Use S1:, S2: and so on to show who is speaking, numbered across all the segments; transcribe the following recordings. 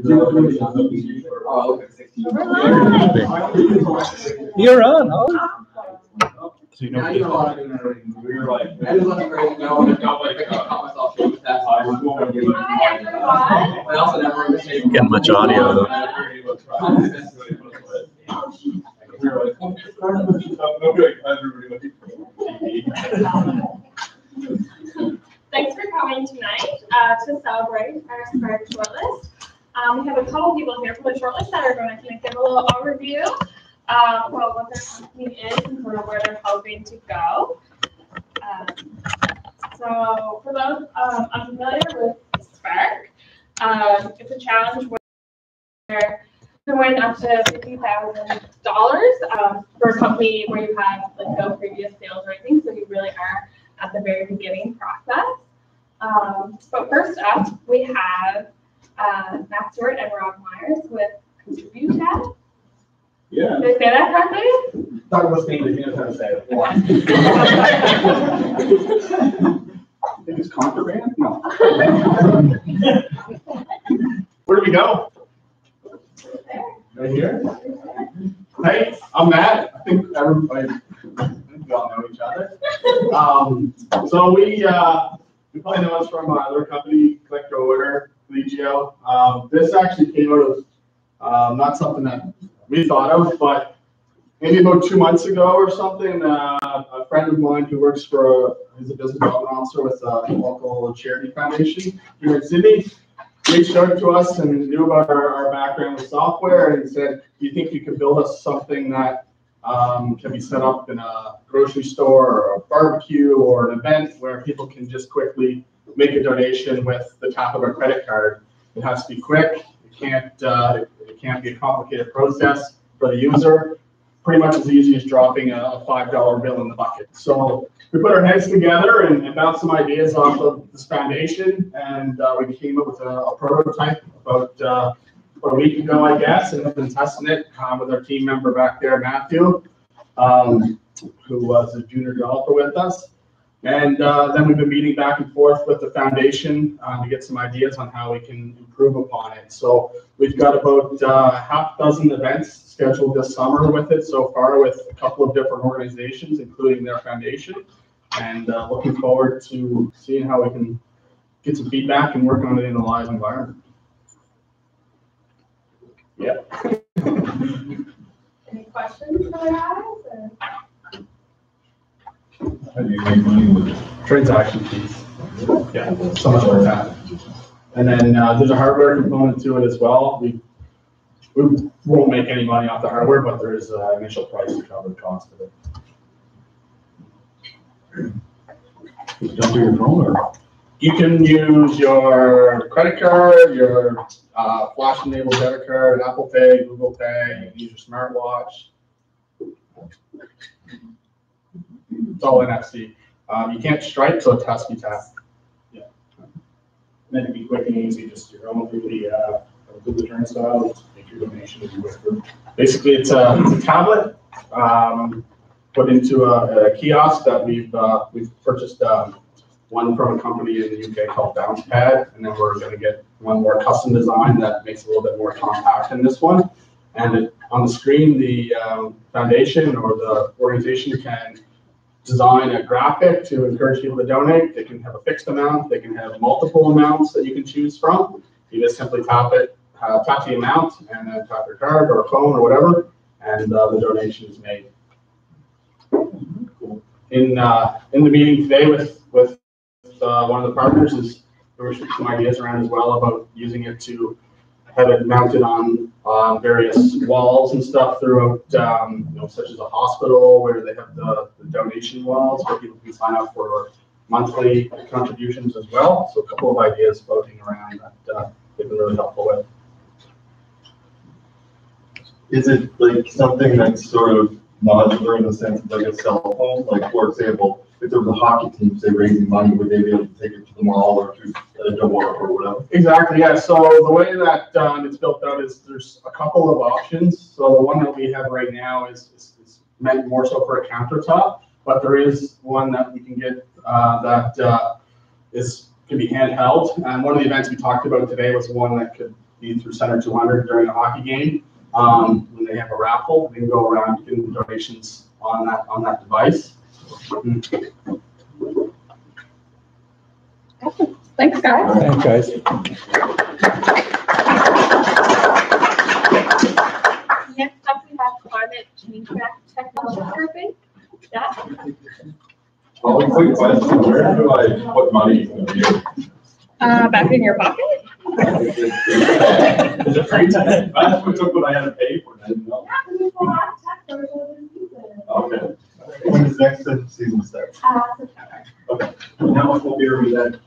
S1: You're on, huh?
S2: So you know, we were like, I just wasn't great. No, I caught myself doing that. I also never
S1: Getting much audio though.
S3: Thanks for coming tonight to celebrate our Spark Shortlist. We have a couple people here from the Shortlist that are going to kind of give a little overview about what their company is and sort of where they're hoping to go. So for those unfamiliar with Spark, it's a challenge where you can win up to $50,000 for a company where you have like no previous sales or anything, so you really are at the very beginning process. But first up, we have Matt Stewart and Rob Myers with Contribute Tab.
S4: Yeah.
S3: Did I say that correctly?
S4: Talk about things that he knows how to say it. I think it's contraband? No. Where do we go? Right here? Hey, I'm Matt. I think we all know each other. So we probably know us from another company, Click to Order, Legio. This actually came out of not something that we thought of, but maybe about 2 months ago or something, a friend of mine who works for, he's a business development officer with a local charity foundation here in Sydney, reached out to us and knew about our background with software and said, do you think you could build us something that can be set up in a grocery store or a barbecue or an event where people can just quickly make a donation with the tap of a credit card? It has to be quick. It can't be a complicated process for the user. Pretty much as easy as dropping a $5 bill in the bucket. So we put our heads together and bounced some ideas off of this foundation, and we came up with a prototype about a week ago, I guess, and we've been testing it with our team member back there, Matthew, who was a junior developer with us. And then we've been meeting back and forth with the foundation to get some ideas on how we can improve upon it. So we've got about half a dozen events scheduled this summer with it so far, with a couple of different organizations, including their foundation. And looking forward to seeing how we can get some feedback and work on it in a live environment. Yeah.
S3: Any questions for the guys?
S5: How do you make money with it?
S4: Transaction fees. Yeah, so much like that. And then there's a hardware component to it as well. We won't make any money off the hardware, but there is an initial price to cover the cost of it.
S5: You don't do your phone, or?
S4: You can use your credit card, your flash-enabled debit card, Apple Pay, Google Pay. You can use your smartwatch. It's all NFC. You can't Stripe, so it has to be tapped.
S6: Yeah. And then to be quick and easy, just your own through the turnstile, make your donation as you wish.
S4: Basically, it's a tablet put into a kiosk that we've purchased one from a company in the UK called BouncePad, and then we're going to get one more custom design that makes it a little bit more compact than this one. And on the screen, the foundation or the organization can design a graphic to encourage people to donate. They can have a fixed amount. They can have multiple amounts that you can choose from. You just simply tap the amount and then tap your card or phone or whatever, and the donation is made. Cool. In the meeting today with one of the partners, there were some ideas around as well about using it to have it mounted on various walls and stuff throughout, such as a hospital where they have the donation walls where people can sign up for monthly contributions as well. So a couple of ideas floating around that they've been really helpful with.
S5: Is it like something that's sort of modular in the sense of like a cell phone? Like, for example, if there was a hockey team, say, raising money, would they be able to take it to the mall or to a door or whatever?
S4: Exactly, yeah. So the way that it's built out is there's a couple of options. So the one that we have right now is meant more so for a countertop, but there is one that we can get that can be handheld. And one of the events we talked about today was one that could be through Center 200 during a hockey game. When they have a raffle, they can go around giving donations on that device.
S3: Thanks, guys.
S1: Thanks, guys.
S3: Next up, we have climate change technology grouping. Yeah.
S5: Well, quick question, where do I put money in the year?
S3: Back in your pocket.
S5: Is it free time? That's what took what I had to pay for, I didn't know. Okay. When does next season start?
S3: September.
S5: Okay. How much will beer we then?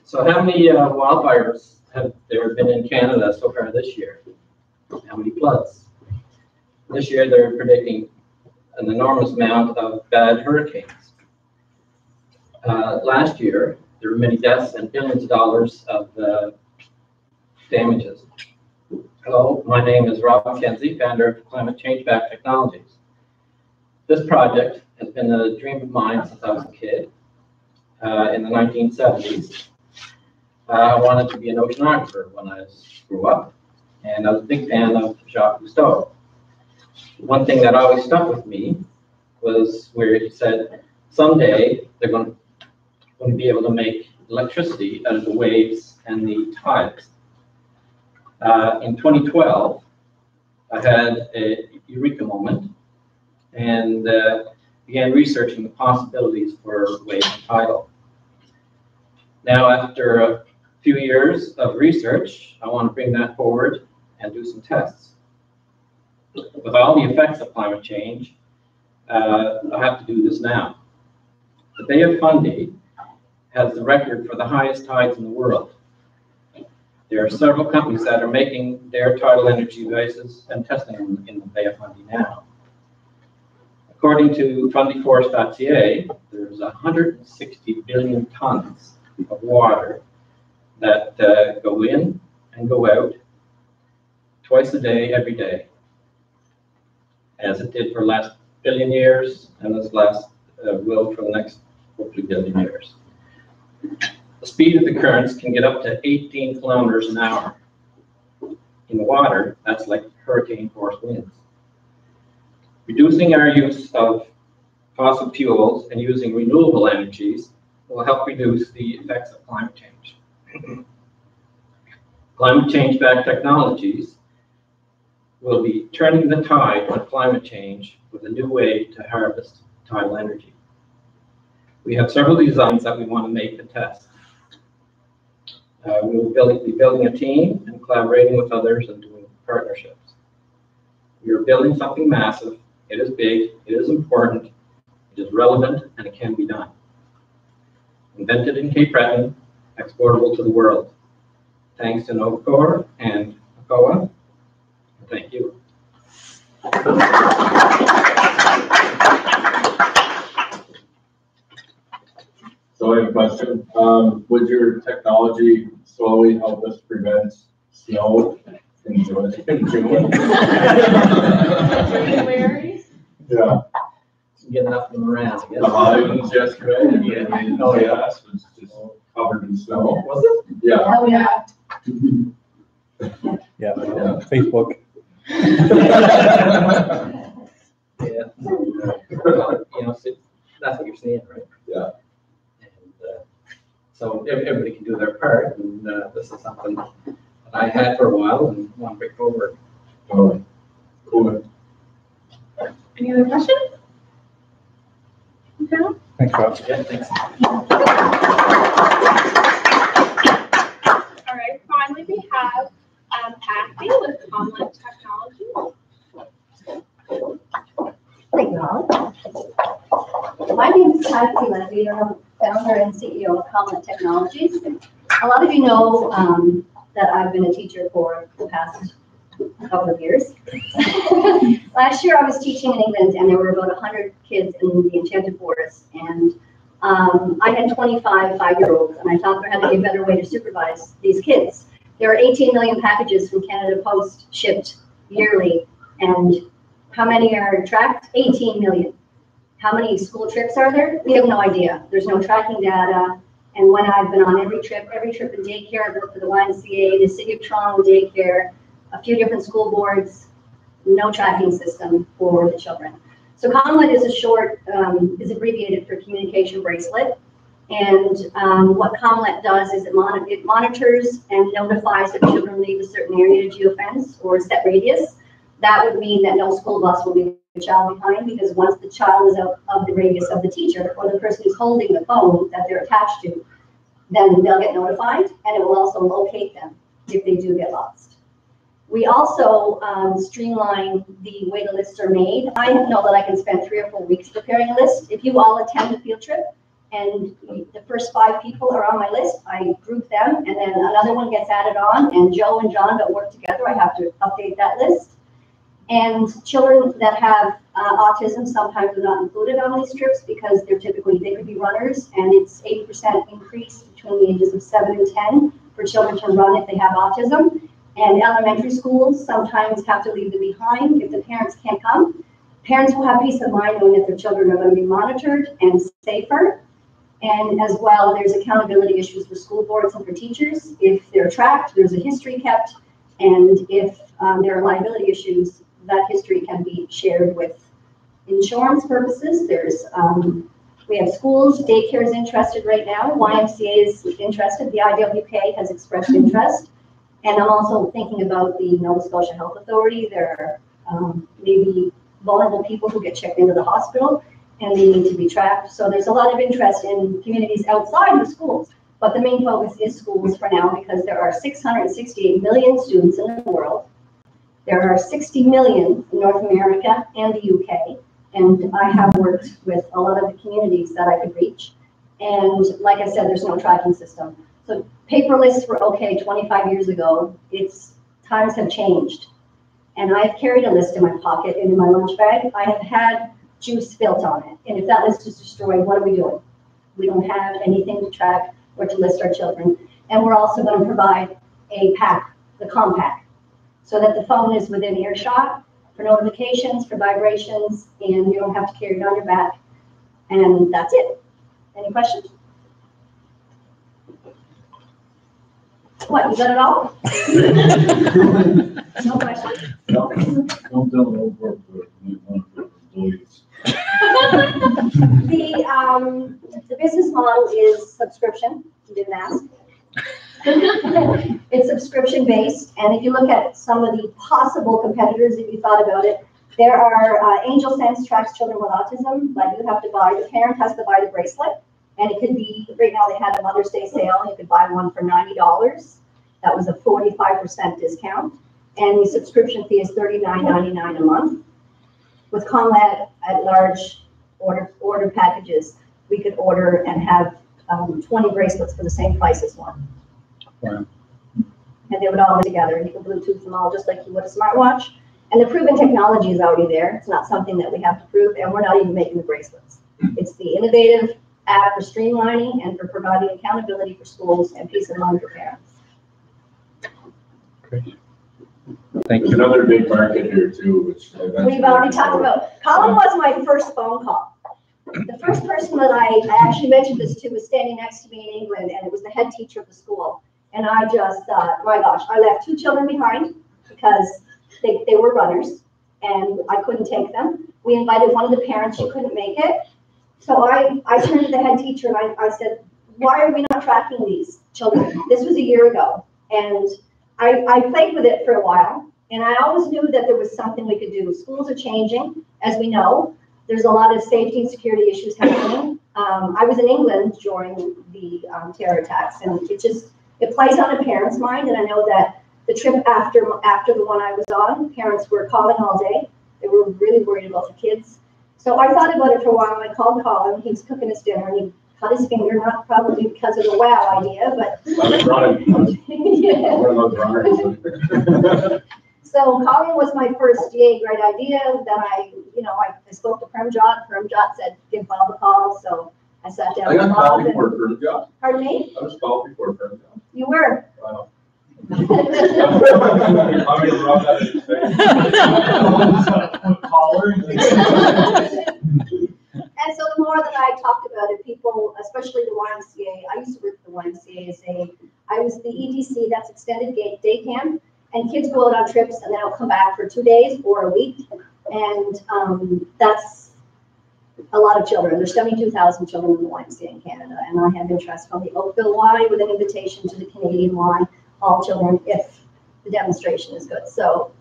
S7: So how many wildfires have there been in Canada so far this year? How many floods? This year they're predicting an enormous amount of bad hurricanes. Last year, there were many deaths and billions of dollars of damages. Hello, my name is Rob McKenzie, founder of Climate Change Back Technologies. This project has been a dream of mine since I was a kid in the 1970s. I wanted to be an oceanographer when I grew up, and I was a big fan of Jacques Cousteau. One thing that always stuck with me was where he said, someday they're going to be able to make electricity out of the waves and the tides. In 2012, I had a eureka moment and began researching the possibilities for wave and tidal. Now, after a few years of research, I want to bring that forward and do some tests. With all the effects of climate change, I have to do this now. The Bay of Fundy has the record for the highest tides in the world. There are several companies that are making their tidal energy devices and testing them in the Bay of Fundy now. According to fundyforest.ca, there's 160 billion tons of water that go in and go out twice a day, every day, as it did for the last billion years, and this last will for the next hopefully billion years. The speed of the currents can get up to 18 kilometers an hour. In the water, that's like hurricane force winds. Reducing our use of fossil fuels and using renewable energies will help reduce the effects of climate change. Climate change back technologies will be turning the tide on climate change with a new way to harvest tidal energy. We have several designs that we want to make and test. We will be building a team and collaborating with others and doing partnerships. We are building something massive. It is big, it is important, it is relevant, and it can be done. Invented in Cape Breton, exportable to the world. Thanks to Novacor and ACOA. Thank you.
S5: So I have a question. Would your technology slowly help us prevent snow in June?
S3: January.
S5: Yeah.
S7: Get enough of them around, I guess.
S5: The Highlands yesterday, yeah. Oh, yeah, it was just covered in snow.
S7: Was it?
S5: Yeah.
S3: Oh, yeah.
S1: Yeah, Facebook.
S7: Yeah. Well, you know, so that's what you're seeing, right?
S5: Yeah.
S7: And so everybody can do their part, and this is something that I had for a while and want to bring forward.
S5: Oh, cool.
S3: Any other questions? Okay.
S1: Thanks, Rob.
S7: Yeah, thanks.
S3: All right, finally we have Kathy with Comlet Technology.
S8: Thank you, Holly. My name is Kathy Levy. I'm founder and CEO of Comlet Technologies. A lot of you know that I've been a teacher for the past couple of years. Last year I was teaching in England, and there were about 100 kids in the Enchanted Forest, and I had 25 5-year-olds, and I thought there had to be a better way to supervise these kids. There are 18 million packages from Canada Post shipped yearly, and how many are tracked? 18 million. How many school trips are there? We have no idea. There's no tracking data. And when I've been on every trip in daycare, I've worked for the YMCA, the City of Toronto daycare, a few different school boards, no tracking system for the children. So COMLET is is abbreviated for communication bracelet. And what COMLET does is it monitors and notifies if children leave a certain area to geofence or set radius. That would mean that no school bus will leave the child behind, because once the child is out of the radius of the teacher or the person who's holding the phone that they're attached to, then they'll get notified, and it will also locate them if they do get lost. We also streamline the way the lists are made. I know that I can spend 3 or 4 weeks preparing a list. If you all attend a field trip and the first 5 people are on my list, I group them, and then another one gets added on, and Joe and John that work together, I have to update that list. And children that have autism sometimes are not included on these trips because they could be runners, and it's 80% increase between the ages of 7 and 10 for children to run if they have autism. And elementary schools sometimes have to leave them behind if the parents can't come. Parents will have peace of mind knowing that their children are going to be monitored and safer. And as well, there's accountability issues for school boards and for teachers. If they're tracked, there's a history kept, and if there are liability issues, that history can be shared with insurance purposes. We have schools, daycare is interested right now, YMCA is interested, the IWK has expressed interest, and I'm also thinking about the Nova Scotia Health Authority. There are maybe vulnerable people who get checked into the hospital and they need to be tracked. So there's a lot of interest in communities outside the schools, but the main focus is schools for now, because there are 668 million students in the world. There are 60 million in North America and the UK, and I have worked with a lot of the communities that I could reach. And like I said, there's no tracking system. So paper lists were okay 25 years ago. Times have changed. And I've carried a list in my pocket and in my lunch bag. I have had juice spilt on it. And if that list is destroyed, what are we doing? We don't have anything to track or to list our children. And we're also going to provide a pack, the compact, so that the phone is within earshot for notifications, for vibrations, and you don't have to carry it on your back. And that's it. Any questions? What, you got it all? No questions?
S1: Don't tell the old work for employees.
S8: The business model is subscription. You didn't ask. It's subscription based, and if you look at some of the possible competitors, if you thought about it, there are Angel Sense tracks children with autism, but you have to buy, the parent has to buy the bracelet, and it could be, right now they had a Mother's Day sale, and you could buy one for $90. That was a 45% discount, and the subscription fee is $39.99 a month. With COMLET at large order packages, we could order and have 20 bracelets for the same price as one.
S1: Wow.
S8: And they would all be together, and you can Bluetooth them all just like you would a smartwatch. And the proven technology is already there. It's not something that we have to prove, and we're not even making the bracelets. It's the innovative app for streamlining and for providing accountability for schools and peace of mind for parents.
S1: Great. Thank
S4: There's
S1: you.
S4: another big market here too, which
S8: We've already talked about. Colin was my first phone call. The first person that I actually mentioned this to was standing next to me in England, and it was the head teacher of the school. And I just thought, my gosh, I left 2 children behind because they were runners and I couldn't take them. We invited one of the parents, she couldn't make it. So I turned to the head teacher and I said, why are we not tracking these children? This was a year ago. And I played with it for a while. And I always knew that there was something we could do. Schools are changing, as we know. There's a lot of safety and security issues happening. I was in England during the terror attacks, and it plays on a parent's mind. And I know that the trip after the one I was on, parents were calling all day. They were really worried about the kids. So I thought about it for a while, and I called Colin. He was cooking his dinner, and he cut his finger, not probably because of the wow idea, but
S4: yeah. One of those runners.
S8: So Colin was my first yay, great idea that I spoke to Premjot. Premjot said, give Bob a call. So I sat down
S4: I
S8: with
S4: got
S8: Bob.
S4: called before Premjot.
S8: Pardon me?
S4: I was called before Premjot.
S8: You were?
S4: Wow. I'm gonna rub that in his face.
S5: Collar.
S8: And so the more that I talked about it, people, especially the YMCA, I used to work for the YMCA, I was the EDC, that's extended day camp, and kids go out on trips and then they'll come back for 2 days or a week. And that's a lot of children. There's 72,000 children in the YMCA in Canada, and I have interest from the Oakville Y with an invitation to the Canadian Y, all children, if the demonstration is good. So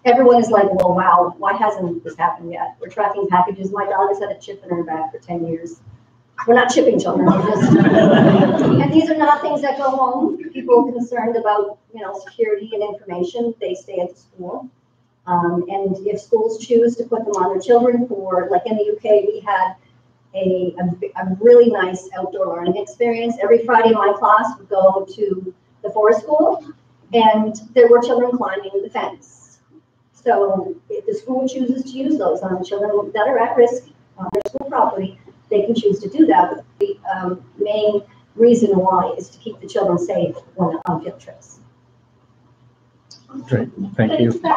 S8: everyone is like, well, wow, why hasn't this happened yet? We're tracking packages. My dog has had a chip in her back for 10 years. We're not chipping children. We're just, and these are not things that go home. People are concerned about, security and information. They stay at the school. And if schools choose to put them on their children for, like in the UK, we had a really nice outdoor learning experience. Every Friday, my class would go to the forest school, and there were children climbing the fence. So if the school chooses to use those on children that are at risk on their school property, they can choose to do that. But the main reason why is to keep the children safe when they're on field trips.
S9: Great, thank you.
S3: We had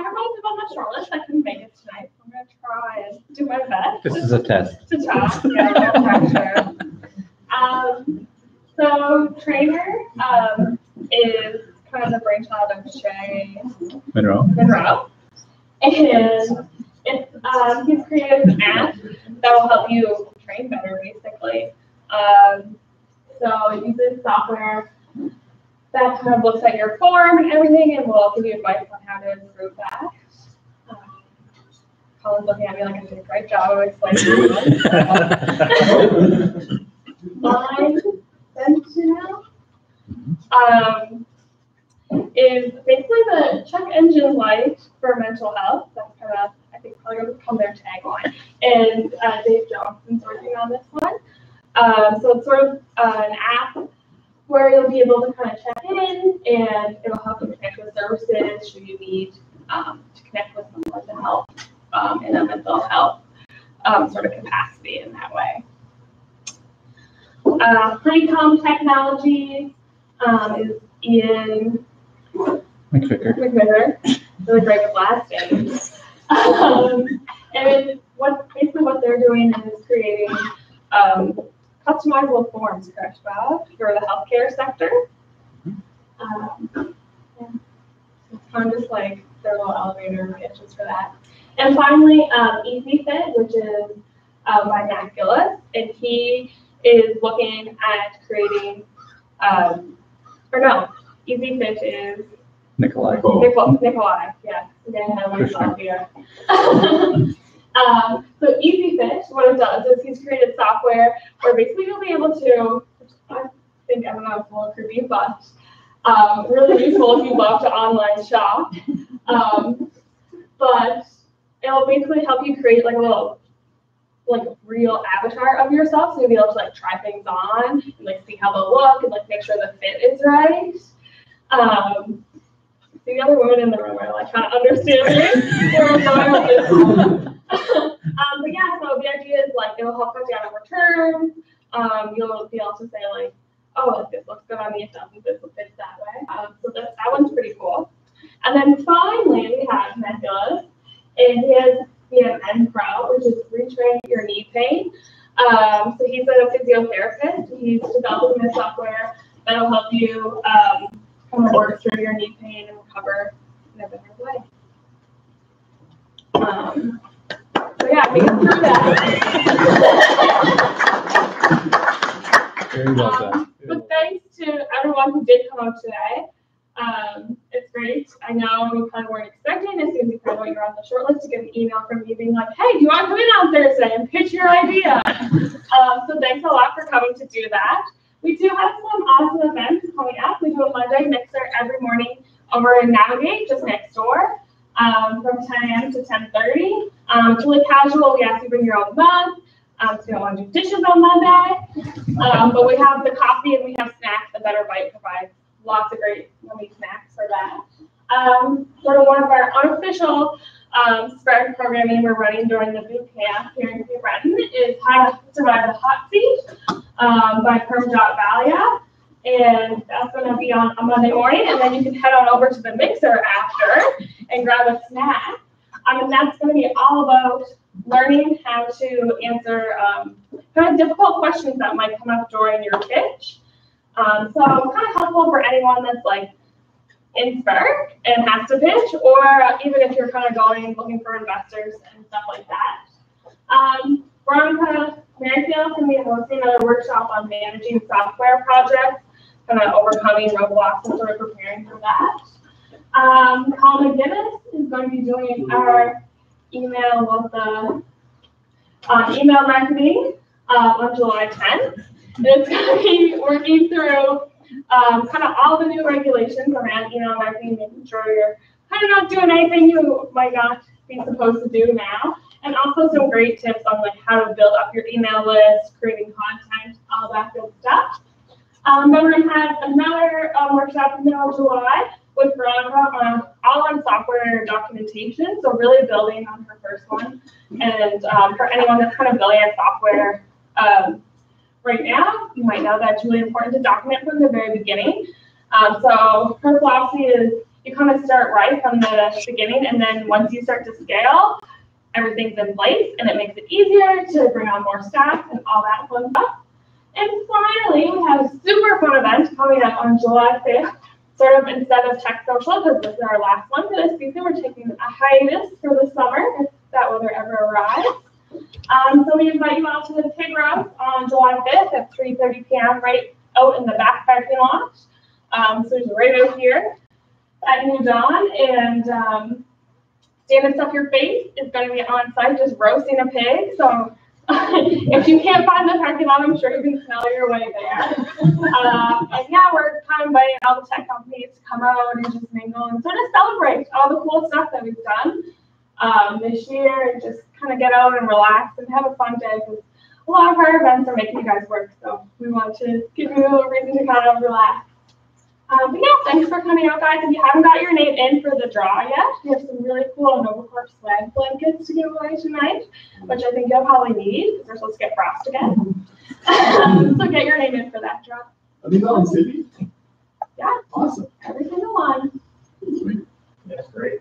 S3: a bunch on the shortlist. I couldn't make it tonight. I'm going to try and do my best.
S9: This is a test.
S3: To talk, yeah, no pressure. So Trainer is kind of the brainchild of Shay
S9: Monroe.
S3: And he's created an app that will help you train better, basically. So it uses software that kind of looks at your form and everything, and will give you advice on how to improve that. Colin's looking at me like I'm doing a great job of explaining it. Mine, Sentinel, is basically the check engine light for mental health. That's kind of, I think, probably going to become their tagline. And Dave Johnson's working on this one. So it's sort of an app where you'll be able to kind of check in, and it'll help you connect with services should you need to connect with someone to help in a mental health sort of capacity in that way. Honeycomb Technologies is Ian McVicker, really great with last names. And basically what they're doing is creating customizable forms, correct, Bob, for the healthcare sector. Yeah. It's kind of just like their little elevator pitches for that. And finally, EasyFit, which is by Matt Gillis, and he is looking at creating, EasyFit is
S9: Nikolai,
S3: yeah. Again, I have myself here. So EasyFit, what it does is he's created software where basically you'll be able to, I don't know, it's a little creepy, but really useful if you love to online shop. But it'll basically help you create like a little, real avatar of yourself, so you'll be able to try things on and see how they'll look and make sure the fit is right. The other women in the room are kind of understanding where I'm going with this. But yeah, so the idea is it'll help cut down on returns. You'll be able to say this looks good on me, it doesn't, this fits that way. So that one's pretty cool. And then finally we have Nebulous, and he has BMN Pro, which is retrain your knee pain. So he's a physiotherapist. He's developing this software that'll help you kind of work through your knee pain and recover in a better way. So yeah, we can through that.
S9: Very well done.
S3: But thanks to everyone who did come out today. It's great. I know we kind of weren't expecting as soon as you found out you're on the shortlist to get an email from me being like, hey, do you want to come in on Thursday and pitch your idea? So thanks a lot for coming to do that. We do have some awesome events coming up. We do a Monday mixer every morning over in Navigate, just next door, from 10 a.m. to 10:30. It's really casual. We ask you to bring your own mug. So you don't want to do dishes on Monday. But we have the coffee and we have snacks. The Better Bite provides lots of great yummy snacks for that. Sort of one of our unofficial spread programming we're running during the boot camp here in Breton is How to Survive the Hot Seat by Permjot Valia. And that's gonna be on a Monday morning, and then you can head on over to the mixer after and grab a snack. And that's gonna be all about learning how to answer kind of difficult questions that might come up during your pitch. So kind of helpful for anyone that's like in Spark and has to pitch, or even if you're kind of going looking for investors and stuff like that. We're on kind of Maryfield's going to be hosting another workshop on managing software projects, kind of overcoming roadblocks and sort of preparing for that. Colin McGinnis is going to be doing our email with the email marketing on July 10th. And it's going to be working through kind of all the new regulations around email marketing, making sure you're kind of not doing anything you might not be supposed to do now. And also some great tips on like how to build up your email list, creating content, all that good stuff. Then we're going to have another workshop in the middle of July with Veronica all on software documentation. So really building on her first one. And for anyone that's kind of building a software right now, you might know that it's really important to document from the very beginning. So her philosophy is you kind of start right from the beginning, and then once you start to scale, everything's in place, and it makes it easier to bring on more staff and all that fun stuff. And finally, we have a super fun event coming up on July 5th, sort of instead of TecSocial, because this is our last one for this season. We're taking a hiatus for the summer, if that weather ever arrives. So we invite you all to the pig roast on July 5th at 3:30 p.m. right out in the back parking lot. So it's right out here at New Dawn, and Stand and Stuff Your Face is going to be on site just roasting a pig. So if you can't find the parking lot, I'm sure you can smell your way there. And yeah, we're kind of inviting all the tech companies to come out and just mingle and sort of celebrate all the cool stuff that we've done this year, and just kind of get out and relax and have a fun day, because a lot of our events are making you guys work, so we want to give you a reason to kind of relax. But yeah, thanks for coming out, guys. If you haven't got your name in for the draw yet, we have some really cool NovaCorp swag blankets to give away tonight, which I think you'll probably need because we're supposed to get frost again. So get your name in for that draw.
S4: Are these all in Sydney?
S3: Yeah.
S4: Awesome.
S3: Every single one.
S4: Sweet.
S6: That's great.